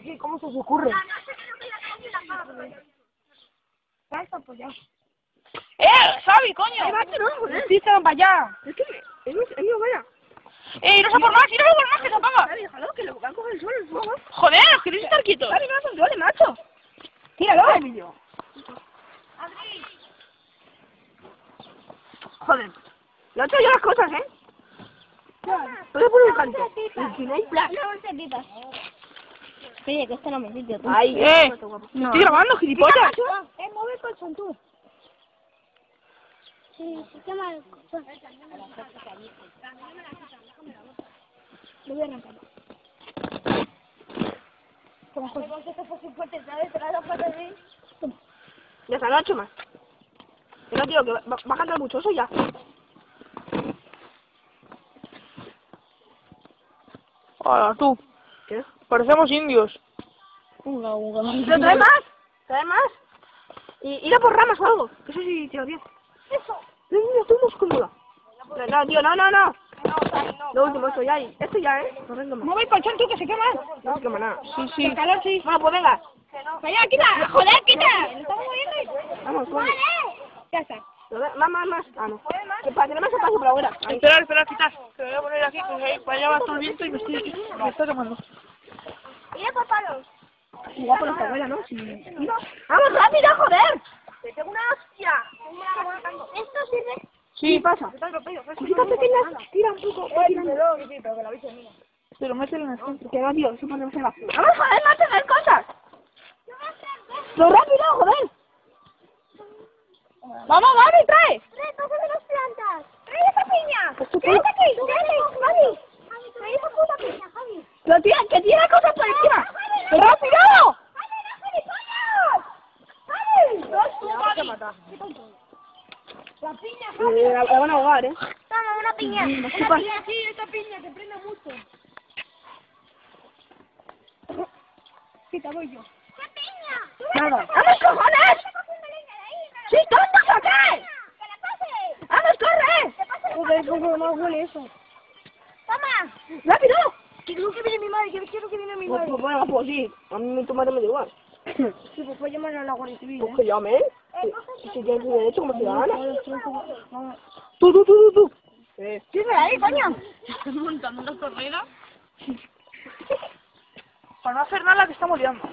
Sí, ¿cómo se os ocurre? Xavi, coño. Sí, se van para allá. Es que él no vaya. No se por más, no se por más, que se apaga. Déjalo, que lo va a coger el sol, el fuego. Joder, ¿queréis estar quietos? Dale, no controle, macho. Tíralo, Emilio. Joder. Le he hecho yo las cosas, ¿eh? Todo por un canto. Y si no hay plan. Oye, que esto no me sitio, tú. Ahí, No. Estoy grabando, gilipollas. Mueve el colchón tú. Sí, qué mal. Lo voy a arrancar. Ya está, no ha hecho más. Pero tío, que va a cantar mucho, eso ya. Hola, tú. ¿Qué? Parecemos indios. ¿Pero trae más? ¿Trae más? Y ir a por ramas o algo. Eso sí, tío, bien. Eso. No, estoy muy cómoda. No, tío, no. Lo último, esto ya, No vengo más. Mueve el colchón tú, que se quema. No se quema nada. Sí. El calor sí. Bueno, pues venga. Vaya, quita. Joder, quita. Lo estamos moviendo. Vamos, coño. Ya está. Más. Ah, no. Que para que no me espacio por afuera. Ahí. Espera, quitar. Que lo voy a poner aquí, porque ahí para allá va todo el viento y me está quemando. Mira por palos. Sí, va por nuestra abuela, ¿no? Sí. ¡Vamos, rápido, joder! ¡Te tengo una hostia! Esto sirve. Sí, pasa. Cositas pequeñas, tira un poco. Pero mételo en el centro. Que va, tío, eso para no se va. ¡Vamos, joder, no hacer cosas! ¡Lo rápido, joder! ¡Vamos, Gaby, trae! Pásame las plantas. ¡Trae esa piña! Quédate aquí, Javi. Trae esa puta piña, Javi. ¡Pero tira, que tira cosas por encima! ¡Rápido! La piña, La van a ahogar, ¿eh? toma, una piña. Sí, esta piña que prende mucho. Quita, voy yo. ¿Qué piña? Nada. ¡Vamos, cojones! ¡Sí, tontos, o qué! ¡Que la pase! ¡Vamos, corre! ¡Que No huele eso. ¡Toma! ¡Rápido! Quiero que viene mi madre, quiero que viene mi madre. Pues bueno, pues sí. A mí tu madre me da igual. Sí, pues fue llamar a la Guardia Civil, Pues que llame, ¿eh? Si tienes tu derecho como ciudadana. Tú. Sí, ahí, coño. Estoy montando una corrida. Para no hacer nada, que estamos liando.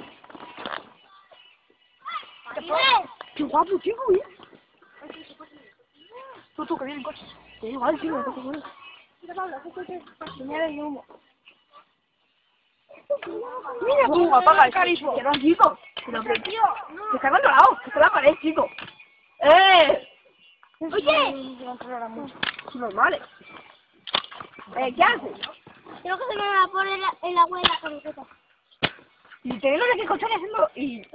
¡Qué guapo, chico, ¿eh? Tú, que vienen coches. Da igual, chico, no pasa nada. Señora de humo. Mira, tú, apaga el carisma. Que no, chico. Pero que, tío, que está controlado. Que está la pared, chico. ¡Eh! Oye, Es normal, ¿qué haces? creo que se me va a poner el agua en la camiseta. Y teniendo que colchones haciendo... Y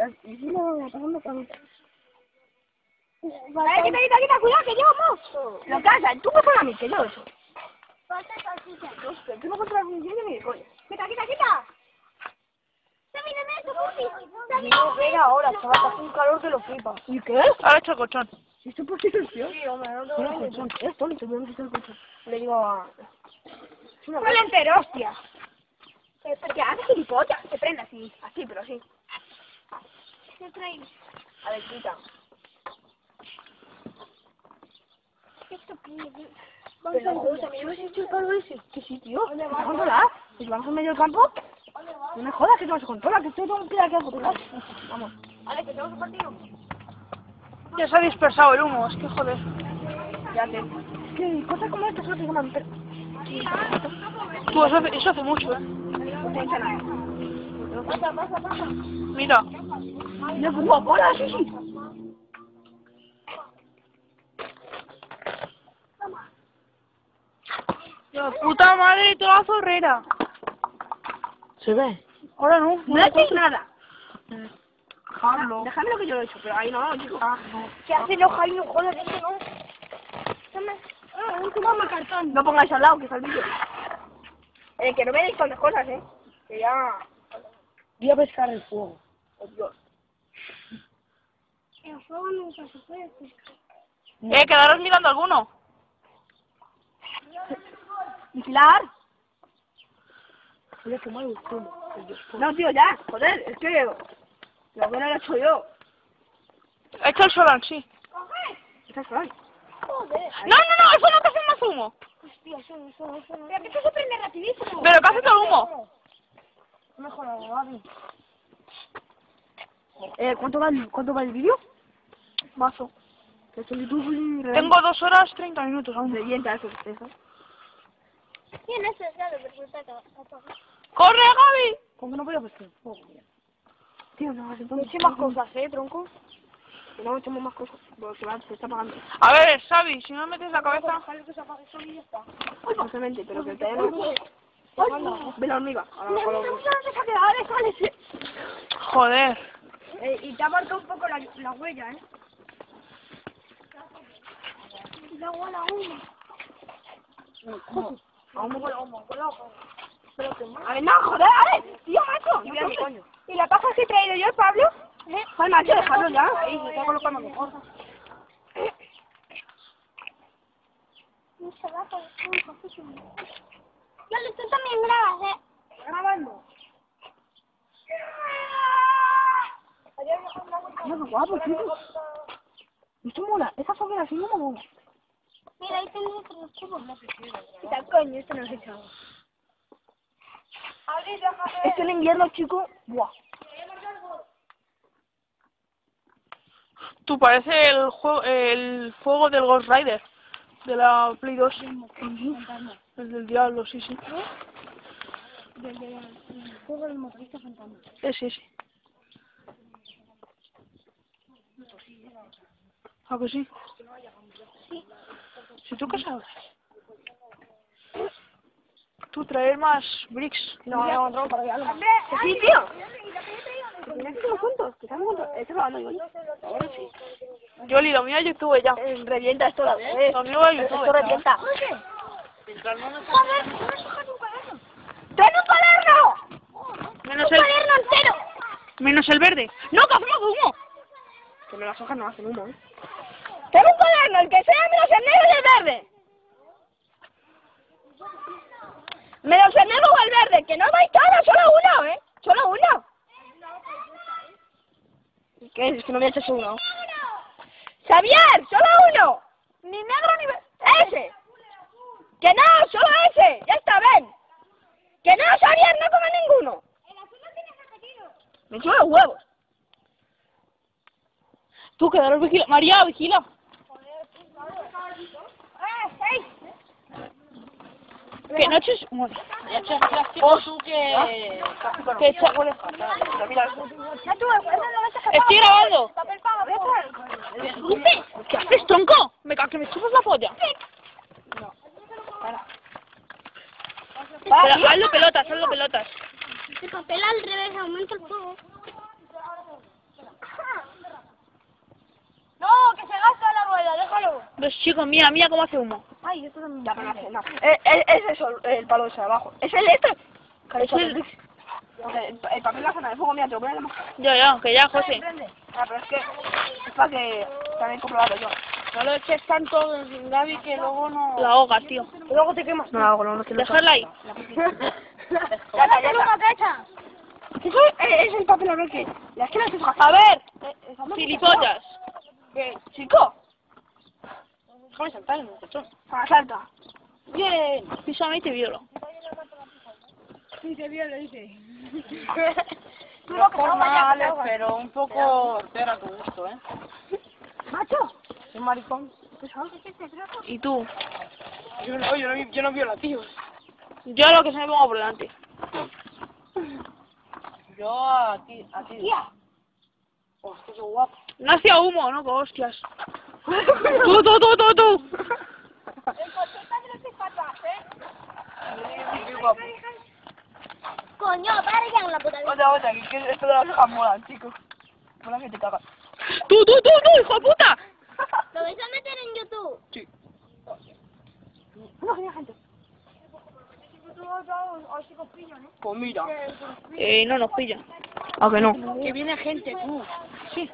no, pasando con... Quita, cuidado, que llevo Lo casa, tú me pones a mí, que yo eso. Falta salchicha. Tú no controlas la función ni de coño. ¡Quita! ¡Sammy, no me desocupes! ¡Sammy! No, venga ahora, chaval, hace un calor que lo flipa. ¿Y qué? Ahora hecho el colchón. ¿Esto por qué es, tío? Sí, hombre, no tengo colchón. Esto, no tengo el colchón. Le digo a... ¡No le entero, hostia! Porque hace gilipollas, se prende así, pero así. ¿Qué traes? A ver, quita. Esto que... Pero joder, también hemos hecho el calor ese. ¿Qué sí, tío? ¿Vamos a controlar? ¿Nos vamos en medio del campo? No me jodas que no se controla, que esto no queda que controlar. Vamos. Vale, que tenemos un partido. Ya se ha dispersado el humo, es que joder. Ya te... ¿Qué cosas como estas son las que llaman... Tú, eso hace mucho, No te echa nada. Pasa. Mira. Mira, qué guapola, sí. La puta madre, toda la zorrera. ¿Se ve? Ahora no. No haces nada. Carlos. Déjame lo que yo lo he hecho, pero ahí no, chico. ¿Qué hace no, Jaime? Joder, eso no. Toma cartón. No pongáis al lado, que está el vídeo. Que no me deis tantas cosas, Que ya... Voy a pescar el fuego. Oh, Dios. El fuego nunca se puede pescar. Quedaros mirando alguno. ¿Vigilar? Voy a fumar un zumo. No, tío, ya. Joder, es que... Lo que no lo he hecho yo. Echa el Solan, sí. Estás ahí. Joder. No, eso no te hace más humo. Hostia, eso no. Pero que esto se prende rapidísimo. Pero que hace todo humo. Mejor vale. ¿Cuánto va el vídeo? Mazo. Que es el YouTube... Tengo 2 horas 30 minutos aún. Revienta eso. ¿Quién es ese? Claro, resulta que... ¡Corre, Gaby! ¿Cómo que no voy a pasar? Tío, no, Muchas más cosas, tronco. Que no echemos más cosas. Porque se está apagando. A ver, Xavi, si no me metes la cabeza... Déjalo que se apague solo y ya está. Justamente, pero que te no... Ve la hormiga. ¿Dónde se ha quedado? Déjale. Joder. Y te ha marcado un poco la huella, ¿eh? La huella, A ver, no, joder, a ver, tío, macho. ¿Y la paja que he traído yo, Pablo? Joder, macho, dejarlo ya. Ahí, me está colocando mejor. Dale, tú también grabas, ¿eh? Grabando. Qué guapo, tío. Esto mola, esa foguera así no me mola. Mira, ahí tengo otros chubos. Quita, coño, esto no es echado. Esto en invierno, chico, buah. Tú parece el fuego del Ghost Rider. De la Play 2. El del diablo, sí. El juego del motorista fantasma. Sí. ¿A que sí? Sí. Si tú qué sabes. Tú traer más bricks. No, para que algo. Sí, tío. Mira que estamos juntos, Estoy grabando yo. Ahora sí. Yoli, lo mío es YouTube ya. Revienta esto la vez. Lo mío es YouTube. Esto revienta. ¡Joder! ¡Ten un cuaderno! Menos ¡Un cuaderno entero! Menos el verde. ¡No, que hacemos humo! Que no, las hojas no hacen humo, ¿eh? ¡Ten un cuaderno! ¡El que sea menos el negro y el verde! Menos el negro o el verde, que no vais todos, solo uno, ¿eh? Solo uno. ¿Qué es? Es que no me he hecho uno. ¡Xavier! ¡Solo uno! Ni negro ni verde. ¡Ese! ¡Que no! ¡Solo ese! ¡Ya está, ven! ¡Que no, Xavier! ¡No come ninguno! Me chulo los huevos. Tú, quedaros vigila. María, vigila. Que no eches... Bueno, ya eches plástico tú que... Que echa... Estoy grabando. ¿Qué haces, tronco? Que me chupas la polla. Pero hazlo pelotas. El papel al revés, aumenta el fuego. No, que se gasta la rueda, déjalo. Pues chicos, mira cómo hace humo. Ay, esto también. Ya, pero no hace, no. Es eso, el palo ese de abajo. Es el este. Es el... El papel la zona de fuego, mira, te lo voy a llamar. Ya, que ya, José. Ah, pero es que es para que también comprobarlo yo. No lo eches tanto, Gaby, que luego no... La ahogas, tío. Y luego te quemas. No la hago, no quiero. Dejarla ahí. Ya está. Eso es el papel a ver que... Las que no se A ver, gilipollas. ¿Qué? ¿Chico? Déjame saltar, muchacho. Salta. Bien. Písame y te violo. Sí, se vio, lo hice. No formales, pero un poco hortera a tu gusto, ¿eh? Macho. Un maricón. ¿Y tú? Yo no violo a tíos. Yo a lo que se me ponga por delante. Yo a ti. Hostia, qué guapo. No hacía humo, ¿no? Que hostias. Tú. Coño, para ya en la puta vida. Otra, que esto de las hojas molan, chicos. Molan que te cagas. Tú, hijo de puta. ¿Lo vais a meter en YouTube? Sí. No, genial, gente. Pues mira. No nos pilla. ¿A que no? Que viene gente, tú. Sí.